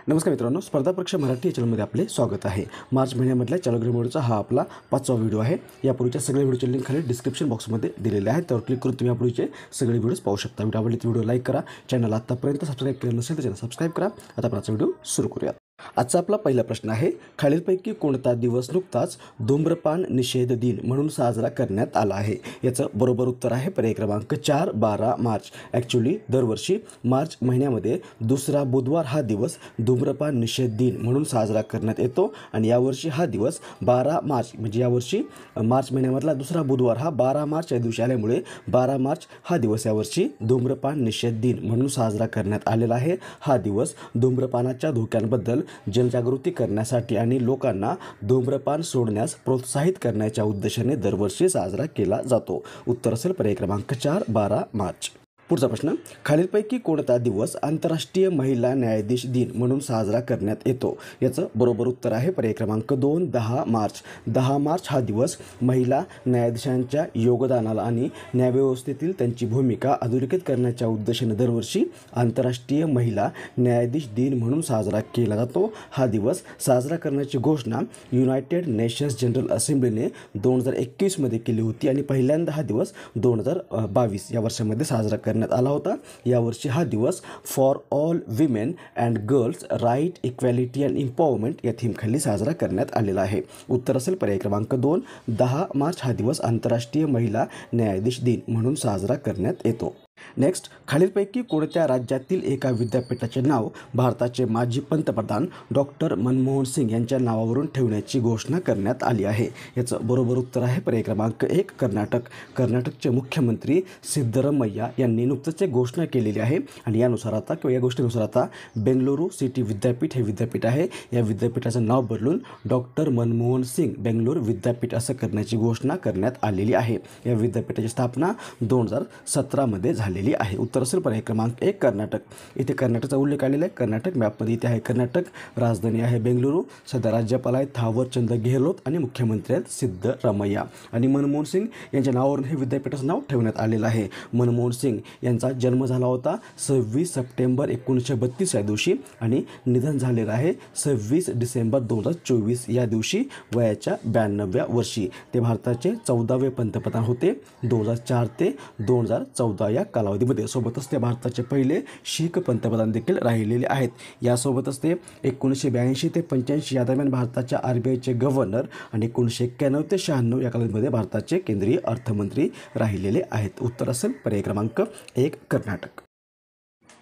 नमस्कार मित्रांनो, स्पर्धा परीक्षा मराठी या चॅनलमध्ये आपले स्वागत आहे। मार्च महिन्यामधल्या चालू घडामोडीचा हा आपला 5वा व्हिडिओ आहे। यापूर्वीच्या सगळ्या व्हिडिओचे लिंक खाली डिस्क्रिप्शन बॉक्समध्ये दिलेले आहे, त्यावर क्लिक करून तुम्ही यापूर्वीचे सगळे व्हिडिओज पाहू शकता। व्हिडिओ आवडले तर व्हिडिओ लाईक करा, चॅनल आतापर्यंत सबस्क्राईब केलं नसेल तर चॅनल सबस्क्राईब करा। आता आपण आजचा व्हिडिओ सुरू करूया। आजचा आपला पहिला प्रश्न आहे, खालीलपैकी कोणता दिवस नुकताच धूम्रपान निषेध दिन म्हणून साजरा करण्यात आला आहे? याचं बरोबर उत्तर आहे पर्याय क्रमांक 4 12 मार्च। ॲक्च्युली दरवर्षी मार्च महिन्यामध्ये दुसरा बुधवार हा दिवस धूम्रपान निषेध दिन म्हणून साजरा करण्यात येतो आणि यावर्षी हा दिवस 12 मार्च म्हणजे यावर्षी मार्च महिन्यामधला दुसरा बुधवार हा 12 मार्च या दिवशी आल्यामुळे 12 मार्च हा दिवस यावर्षी धूम्रपान निषेध दिन म्हणून साजरा करण्यात आलेला आहे। हा दिवस धूम्रपानाच्या धोक्यांबद्दल जनजागृती करण्यासाठी आणि लोकांना धूम्रपान सोडण्यास प्रोत्साहित करण्याच्या उद्देशाने दरवर्षी साजरा केला जातो। उत्तर असेल पर्याय क्रमांक 4 12 मार्च। पुढचा प्रश्न, खालीलपैकी कोणता दिवस आंतरराष्ट्रीय महिला न्यायाधीश दिन म्हणून साजरा करण्यात येतो? याचं बरोबर उत्तर आहे पर्याय क्रमांक 2 10 मार्च। 10 मार्च हा दिवस महिला न्यायाधीशांच्या योगदानाला आणि न्यायव्यवस्थेतील त्यांची भूमिका अधोरेखित करण्याच्या उद्देशाने दरवर्षी आंतरराष्ट्रीय महिला न्यायाधीश दिन म्हणून साजरा केला जातो। हा दिवस साजरा करण्याची घोषणा युनायटेड नेशन्स जनरल असेंब्लीने 2021 मध्ये केली होती आणि पहिल्यांदा हा दिवस 2022 या वर्षामध्ये साजरा करण्यात आला होता। यावर्षी हा दिवस for all women and girls right equality and empowerment या थीमखाली साजरा करण्यात आलेला आहे। उत्तर असेल पर्याय क्रमांक 2 10 मार्च हा दिवस आंतरराष्ट्रीय महिला न्यायाधीश दिन म्हणून साजरा करण्यात येतो। नेक्स्ट, खालीलपैकी कोणत्या राज्यातील एका विद्यापीठाचे नाव भारताचे माजी पंतप्रधान डॉक्टर मनमोहन सिंग यांच्या नावावरून ठेवण्याची घोषणा करण्यात आली आहे? याचं बरोबर उत्तर आहे पर्याय क्रमांक 1 कर्नाटक। कर्नाटकचे मुख्यमंत्री सिद्धरामय्या यांनी नुकतंच एक घोषणा केलेली आहे आणि यानुसार आता किंवा या गोष्टीनुसार आता बेंगलुरू सिटी विद्यापीठ हे विद्यापीठ आहे, या विद्यापीठाचं नाव बदलून डॉक्टर मनमोहन सिंग बेंगलोर विद्यापीठ असं करण्याची घोषणा करण्यात आलेली आहे। या विद्यापीठाची स्थापना 2017 मध्ये झालेली आहे। उत्तर असेल पर्याय क्रमांक 1 कर्नाटक। इथे कर्नाटकचा उल्लेख आलेला आहे, कर्नाटक मॅपमध्ये इथे आहे कर्नाटक, राजधानी आहे बेंगलुरू, सध्या राज्यपाल आहेत थावरचंद गेहलोत आणि मुख्यमंत्री आहेत सिद्धरामय्या आणि मनमोहन सिंग यांच्या नावावरून हे विद्यापीठाचं नाव ठेवण्यात आलेलं आहे। मनमोहन सिंग यांचा जन्म झाला होता 26 सप्टेंबर 1932 या दिवशी आणि निधन झालेलं आहे 26 डिसेंबर 2024 या दिवशी वयाच्या 92व्या वर्षी। ते भारताचे 14वे पंतप्रधान होते 2004 ते 2014 या कालावधीमध्ये। सोबतच ते भारताचे पहिले शीख पंतप्रधान देखील राहिलेले आहेत। यासोबतच ते 1982 ते 85 या दरम्यान भारताच्या RBIचे गव्हर्नर आणि 1991 ते 96 या कालावधीमध्ये भारताचे केंद्रीय अर्थमंत्री राहिलेले आहेत। उत्तर असेल पर्याय क्रमांक 1 कर्नाटक।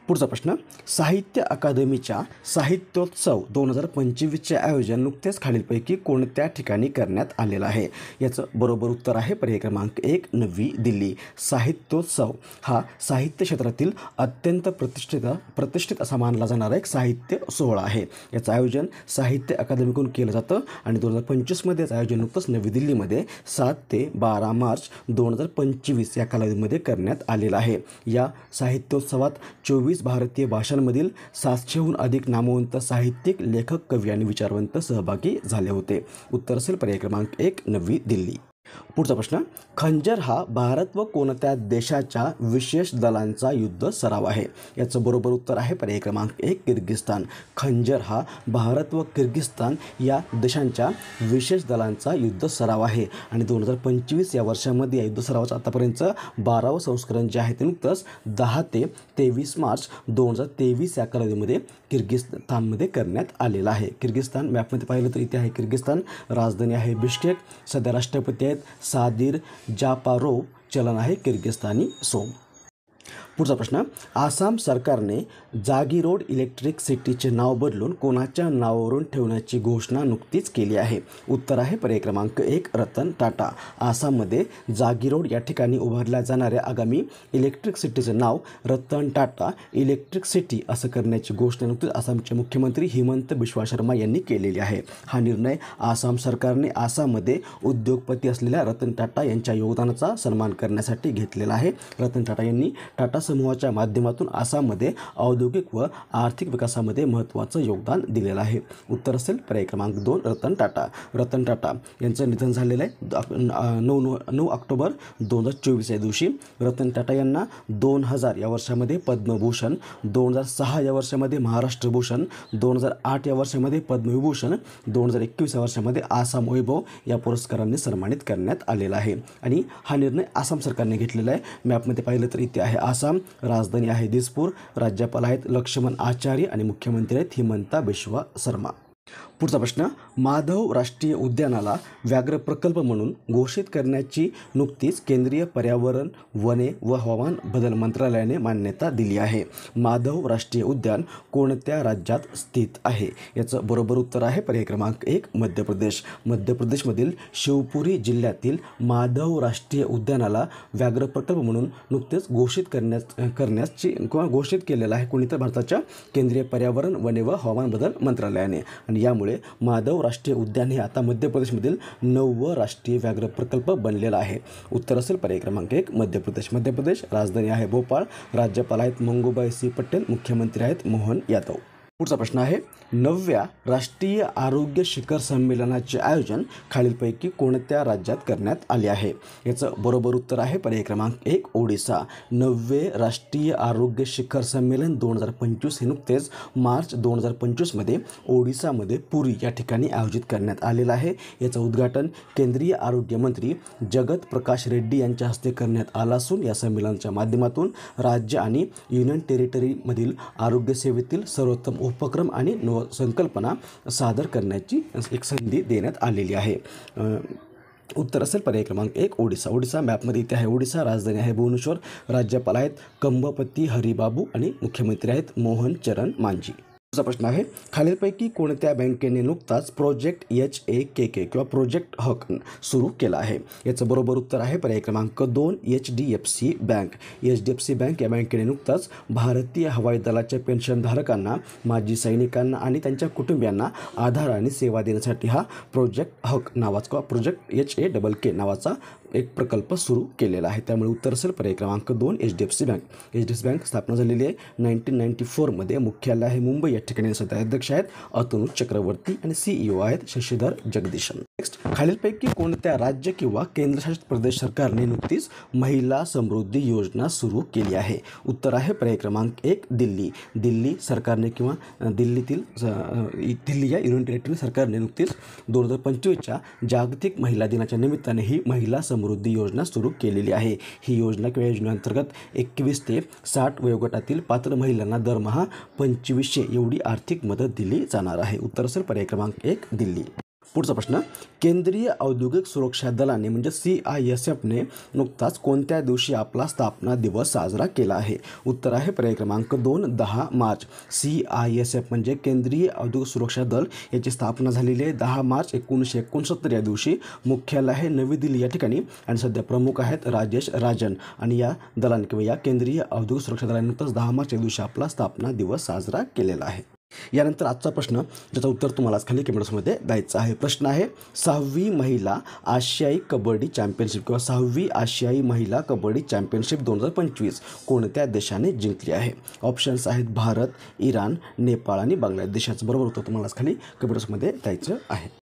पुढचा प्रश्न, साहित्य अकादमीच्या साहित्योत्सव 2025चे आयोजन नुकतेच खालीलपैकी कोणत्या ठिकाणी करण्यात आलेलं आहे? याचं बरोबर उत्तर आहे पर्याय क्रमांक 1 नवी दिल्ली। साहित्योत्सव हा साहित्य क्षेत्रातील अत्यंत प्रतिष्ठित असा मानला जाणारा एक साहित्य सोहळा आहे। याचं आयोजन साहित्य अकादमीकडून केलं जातं आणि 2025 मध्येच आयोजन नुकतंच नवी दिल्लीमध्ये 7 ते 12 मार्च 2025 या कालावधीमध्ये करण्यात आलेलं आहे। या साहित्योत्सवात 24 भारतीय भाषांमधील 700हून अधिक नामवंत साहित्यिक, लेखक, कवी आणि विचारवंत सहभागी झाले होते। उत्तर असेल पर्याय क्रमांक 1 नवी दिल्ली। पुढचा प्रश्न, खंजर हा भारत व कोणत्या देशाच्या विशेष दलांचा युद्ध सराव आहे? याचं बरोबर उत्तर आहे पर्याय क्रमांक 1 किर्गिस्तान। खंजर हा भारत व किर्गिस्तान या देशांच्या विशेष दलांचा युद्ध सराव आहे आणि 2025 या वर्षामध्ये या युद्ध सरावाचं आतापर्यंत 12वं संस्करण जे आहे ते नुकतंच 10 ते 23 मार्च 2023 या कालावधीमध्ये किर्गिस्तानमध्ये करण्यात आलेलं आहे। किर्गिस्तान मॅपमध्ये पाहिलं तर इथे आहे किर्गिस्तान, राजधानी आहे बिश्केक, सध्या राष्ट्रपती आहेत सादिर जापारोव्ह, चलन आहे किर्गिस्तानी सोम। पुढचा प्रश्न, आसाम सरकारने जागीरोड इलेक्ट्रिक सिटीचे नाव बदलून कोणाच्या नावावरून ठेवण्याची घोषणा नुकतीच केली आहे? उत्तर आहे पर्याय क्रमांक 1 रतन टाटा। आसाममध्ये जागीरोड या ठिकाणी उभारल्या जाणाऱ्या आगामी इलेक्ट्रिक सिटीचं नाव रतन टाटा इलेक्ट्रिक सिटी असं करण्याची घोषणा नुकतीच आसामचे मुख्यमंत्री हिमंत बिश्वा शर्मा यांनी केलेली आहे। हा निर्णय आसाम सरकारने आसाममध्ये उद्योगपती असलेल्या रतन टाटा यांच्या योगदानाचा सन्मान करण्यासाठी घेतलेला आहे। रतन टाटा यांनी टाटा समूहाच्या माध्यमातून आसाममध्ये औद्योगिक व आर्थिक विकासामध्ये महत्त्वाचं योगदान दिलेलं आहे. उत्तर असेल पर्याय क्रमांक 2 रतन टाटा. रतन टाटा यांचं निधन झालेलं आहे 9 ऑक्टोबर 2024 या दिवशी. रतन टाटा यांना 2000 या वर्षामध्ये पद्मभूषण, 2006 या वर्षामध्ये महाराष्ट्र भूषण, 2008 या वर्षामध्ये पद्मविभूषण, 2021 या वर्षामध्ये आसाम वैभव या पुरस्कारांनी सन्मानित करण्यात आलेला आहे. आणि हा निर्णय आसाम सरकारने घेतलेला आहे. मॅपमध्ये पाहिलं तर इथे आहे आसाम, राजधानी आहे दिसपूर, राज्यपाल आहेत लक्ष्मण आचार्य आणि मुख्यमंत्री आहेत हिमंता बिश्वा शर्मा. पुढचा प्रश्न, माधव राष्ट्रीय उद्यानाला व्याघ्र प्रकल्प म्हणून घोषित करण्याची नुकतीच केंद्रीय पर्यावरण, वने व हवामान बदल मंत्रालयाने मान्यता दिली आहे. माधव राष्ट्रीय उद्यान कोणत्या राज्यात स्थित आहे? याचं बरोबर उत्तर आहे पर्याय क्रमांक 1 मध्य प्रदेश. मध्य प्रदेशमधील शिवपुरी जिल्ह्यातील माधव राष्ट्रीय उद्यानाला व्याघ्र प्रकल्प म्हणून नुकतेच घोषित केलेला आहे कोणीतर भारताच्या केंद्रीय पर्यावरण, वने व हवामान बदल मंत्रालयाने. आणि यामुळे माधव राष्ट्रीय उद्यान हे आता मध्य प्रदेशमधील 9वे राष्ट्रीय व्याघ्र प्रकल्प बनलेला आहे. उत्तर असेल पर्याय क्रमांक 1 मध्य प्रदेश. मध्य प्रदेश, राजधानी आहे भोपाळ, राज्यपाल आहेत मंगूबाई सी पटेल, मुख्यमंत्री आहेत मोहन यादव. पुढचा प्रश्न आहे, 9व्या राष्ट्रीय आरोग्य शिखर संमेलनाचे आयोजन खालीलपैकी कोणत्या राज्यात करण्यात आले आहे? याचं बरोबर उत्तर आहे पर्याय क्रमांक 1 ओडिसा. 9वे राष्ट्रीय आरोग्य शिखर संमेलन 2025 हे नुकतेच मार्च 2025मध्ये ओडिसामध्ये पुरी या ठिकाणी आयोजित करण्यात आलेलं आहे. याचं उद्घाटन केंद्रीय आरोग्य मंत्री जगत प्रकाश रेड्डी यांच्या हस्ते करण्यात आलं असून या संमेलनाच्या माध्यमातून राज्य आणि युनियन टेरिटरीमधील आरोग्य सेवेतील सर्वोत्तम उपक्रम आणि संकल्पना सादर करण्याची एक संधी देण्यात आलेली आहे. उत्तर असेल पर्याय क्रमांक 1 ओडिसा. ओडिसा मॅपमध्ये इथे आहे ओडिसा, राजधानी आहे भुवनेश्वर, राज्यपाल आहेत कंबपती हरिबाबू आणि मुख्यमंत्री आहेत मोहन चरण मांझी. पुढचा प्रश्न आहे, खालीलपैकी कोणत्या बँकेने नुकताच प्रोजेक्ट HAKK किंवा प्रोजेक्ट हक सुरू केला आहे? याचं बरोबर उत्तर आहे पर्याय क्रमांक 2 HDFC बँक. HDFC बँक या बँकेने नुकताच भारतीय हवाई दलाच्या पेन्शनधारकांना, माजी सैनिकांना आणि त्यांच्या कुटुंबियांना आधार आणि सेवा देण्यासाठी हा प्रोजेक्ट हक नावाचा किंवा प्रोजेक्ट HAKK नावाचा एक प्रकल्प सुरू केलेला आहे. त्यामुळे उत्तर असेल पर्याय क्रमांक 2 HDFC बँक. HDFC बँक स्थापना झालेली आहे 1994मध्ये. मुख्यालय आहे मुंबई. या ठिकाणी सध्या अध्यक्ष आहेत अतनुज चक्रवर्ती आणि CEO आहेत शशीधर जगदीशन. नेक्स्ट, खालीलपैकी कोणत्या राज्य किंवा केंद्रशासित प्रदेश सरकारने नुकतीच महिला समृद्धी योजना सुरू केली आहे? उत्तर आहे पर्याय क्रमांक 1 दिल्ली. दिल्ली सरकारने किंवा दिल्ली या युनियन टेरिटरी सरकारने नुकतीच 2025च्या जागतिक महिला दिनाच्या निमित्ताने ही महिला समृद्धी योजना सुरू केलेली आहे. ही योजना किंवा योजनेअंतर्गत 21 ते 60 वयोगटातील पात्र महिलांना दरमहा 2500 एवढी आर्थिक मदत दिली जाणार आहे. उत्तर असेल पर्याय क्रमांक 1 दिल्ली. पुढचा प्रश्न, केंद्रीय औद्योगिक सुरक्षा दलाने म्हणजे CISFने नुकताच कोणत्या दिवशी आपला स्थापना दिवस साजरा केला आहे? उत्तर आहे पर्याय क्रमांक 2 10 मार्च. CISF म्हणजे केंद्रीय औद्योगिक सुरक्षा दल याची स्थापना झालेली आहे 10 मार्च 1969 या दिवशी. मुख्यालय आहे नवी दिल्ली या ठिकाणी आणि सध्या प्रमुख आहेत राजेश राजन. आणि या दलाने किंवा या केंद्रीय औद्योगिक सुरक्षा दलाने नुकताच 10 मार्च या दिवशी आपला स्थापना दिवस साजरा केलेला आहे. यानंतर आजचा प्रश्न ज्याचं उत्तर तुम्हाला खाली कमेंट्समध्ये द्यायचं आहे. प्रश्न आहे, 6वी महिला आशियाई कबड्डी चॅम्पियनशिप किंवा 6वी आशियाई महिला कबड्डी चॅम्पियनशिप 2025 कोणत्या देशाने जिंकली आहे? ऑप्शन्स आहेत भारत, इराण, नेपाळ आणि बांगलादेश. देशाचं बरोबर उत्तर तुम्हाला खाली कमेंट्समध्ये द्यायचं आहे.